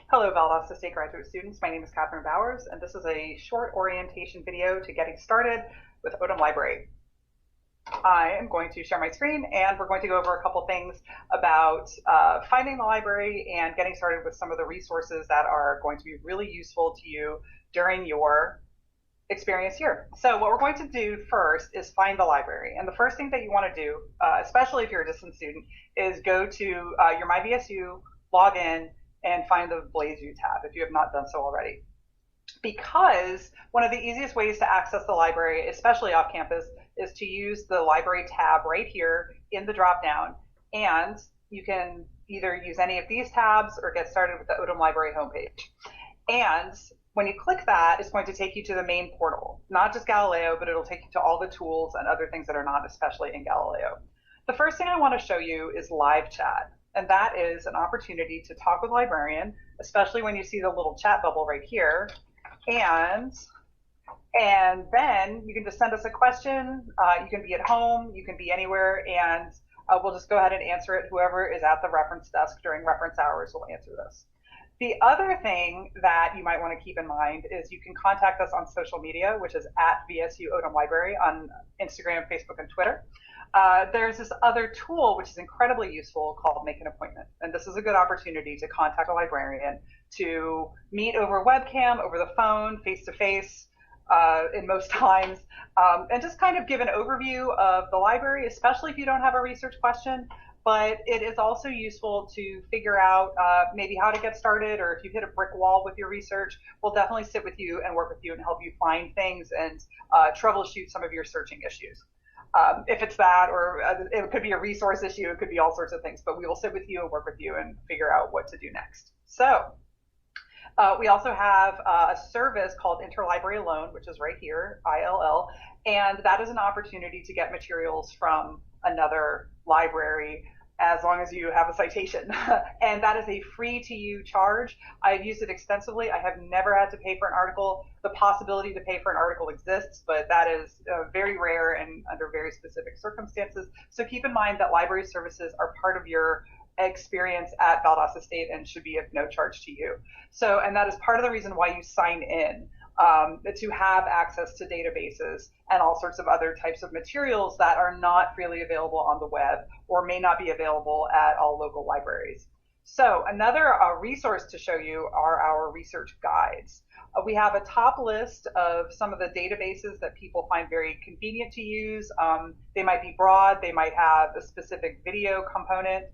Hello, Valdosta State graduate students. My name is Catherine Bowers, and this is a short orientation video to getting started with Odum Library. I am going to share my screen, and we're going to go over a couple things about finding the library and getting started with some of the resources that are going to be really useful to you during your experience here. So what we're going to do first is find the library. And the first thing that you want to do, especially if you're a distance student, is go to your MyVSU, log in, and find the BlazeView tab if you have not done so already. Because one of the easiest ways to access the library, especially off campus, is to use the library tab right here in the drop-down. And you can either use any of these tabs or get started with the Odum Library homepage. And when you click that, it's going to take you to the main portal, not just Galileo, but it'll take you to all the tools and other things that are not especially in Galileo. The first thing I want to show you is live chat. And that is an opportunity to talk with a librarian, especially when you see the little chat bubble right here. And then you can just send us a question. You can be at home, you can be anywhere, and we'll just go ahead and answer it. Whoever is at the reference desk during reference hours will answer this. The other thing that you might want to keep in mind is you can contact us on social media, which is at VSU Odum Library on Instagram, Facebook, and Twitter. There's this other tool which is incredibly useful called Make an Appointment. And this is a good opportunity to contact a librarian, to meet over webcam, over the phone, face-to-face, in most times, and just kind of give an overview of the library, especially if you don't have a research question. But it is also useful to figure out maybe how to get started, or if you hit a brick wall with your research, we'll definitely sit with you and work with you and help you find things and troubleshoot some of your searching issues. If it's that, or it could be a resource issue, it could be all sorts of things, but we will sit with you and work with you and figure out what to do next. So we also have a service called Interlibrary Loan, which is right here, ILL, and that is an opportunity to get materials from another library as long as you have a citation. And that is a free to you charge. I've used it extensively. I have never had to pay for an article. The possibility to pay for an article exists, but that is very rare and under very specific circumstances. So keep in mind that library services are part of your experience at Valdosta State and should be of no charge to you. So, and that is part of the reason why you sign in, to have access to databases and all sorts of other types of materials that are not freely available on the web or may not be available at all local libraries. So another resource to show you are our research guides. We have a top list of some of the databases that people find very convenient to use. They might be broad, they might have a specific video component.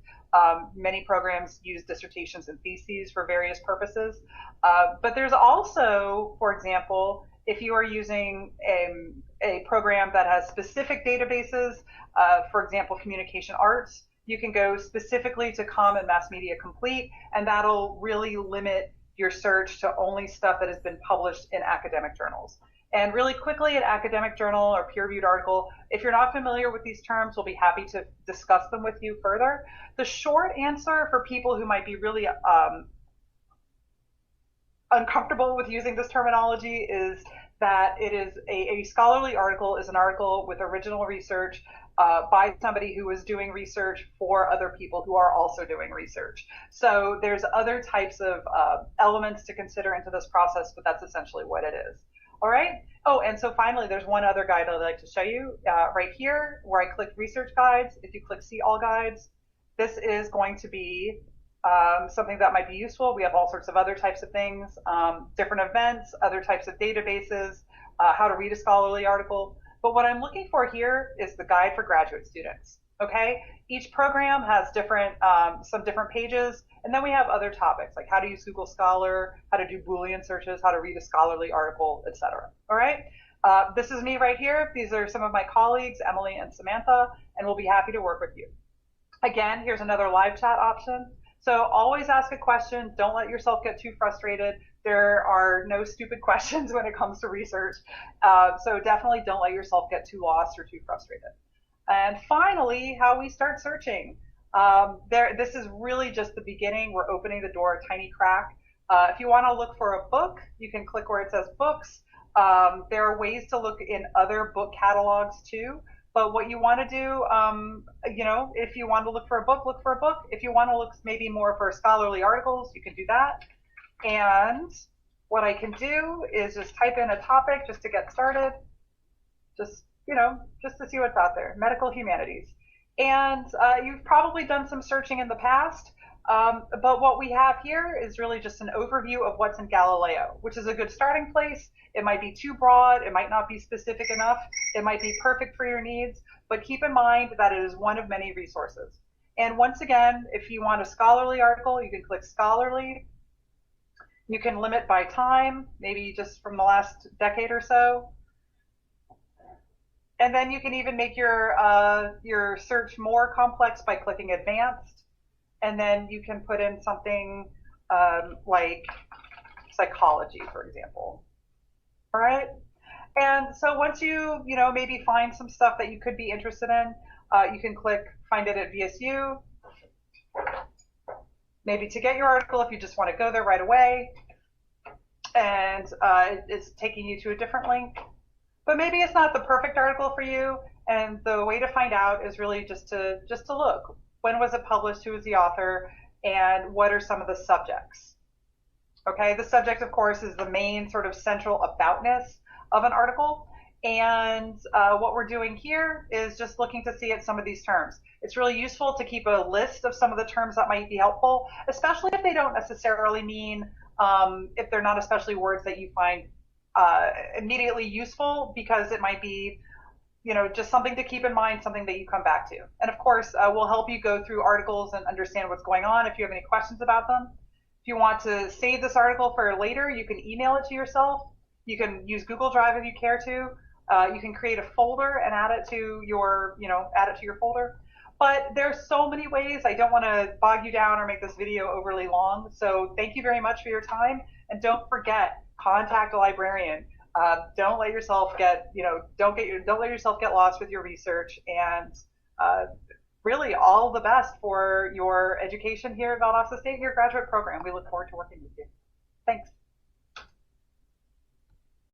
Many programs use dissertations and theses for various purposes. But there's also, for example, if you are using a program that has specific databases, for example, communication arts, you can go specifically to Com and Mass Media Complete, and that'll really limit your search to only stuff that has been published in academic journals. And really quickly, an academic journal or peer-reviewed article, if you're not familiar with these terms, we'll be happy to discuss them with you further. The short answer for people who might be really uncomfortable with using this terminology is that it is a scholarly article is an article with original research by somebody who is doing research for other people who are also doing research. So there's other types of elements to consider into this process, but that's essentially what it is. All right. Oh, and so finally, there's one other guide I'd like to show you right here where I click research guides. If you click see all guides, this is going to be something that might be useful. We have all sorts of other types of things, different events, other types of databases, how to read a scholarly article. But what I'm looking for here is the guide for graduate students. Okay, each program has different, some different pages, and then we have other topics like how to use Google Scholar, how to do Boolean searches, how to read a scholarly article, etc. All right, this is me right here. These are some of my colleagues, Emily and Samantha, and we'll be happy to work with you. Again, here's another live chat option. So always ask a question. Don't let yourself get too frustrated. There are no stupid questions when it comes to research. So definitely don't let yourself get too lost or too frustrated. And finally, how we start searching. This is really just the beginning. We're opening the door a tiny crack. If you want to look for a book, you can click where it says books. There are ways to look in other book catalogs too. But what you want to do, if you want to look for a book, look for a book. If you want to look maybe more for scholarly articles, you can do that. And what I can do is just type in a topic just to get started, just, just to see what's out there. Medical humanities. And you've probably done some searching in the past, but what we have here is really just an overview of what's in Galileo, which is a good starting place. It might be too broad, it might not be specific enough, it might be perfect for your needs, but keep in mind that it is one of many resources. And once again, if you want a scholarly article, you can click scholarly. You can limit by time, maybe just from the last decade or so. And then you can even make your search more complex by clicking advanced. And then you can put in something like psychology, for example. All right. And so once you maybe find some stuff that you could be interested in, you can click find it at VSU. Maybe to get your article if you just want to go there right away. And it's taking you to a different link. But maybe it's not the perfect article for you, and the way to find out is really just to look. When was it published? Who was the author? And what are some of the subjects? Okay, the subject, of course, is the main sort of central aboutness of an article. And what we're doing here is just looking to see at some of these terms. It's really useful to keep a list of some of the terms that might be helpful, especially if they don't necessarily mean, if they're not especially words that you find immediately useful, because it might be just something to keep in mind, something that you come back to. And of course, we'll help you go through articles and understand what's going on if you have any questions about them. If you want to save this article for later, you can email it to yourself. You can use Google Drive if you care to. You can create a folder and add it to your folder. But there's so many ways. I don't want to bog you down or make this video overly long. So thank you very much for your time. And don't forget, contact a librarian. Don't let yourself get lost with your research. And really, all the best for your education here at Valdosta State, your graduate program. We look forward to working with you. Thanks.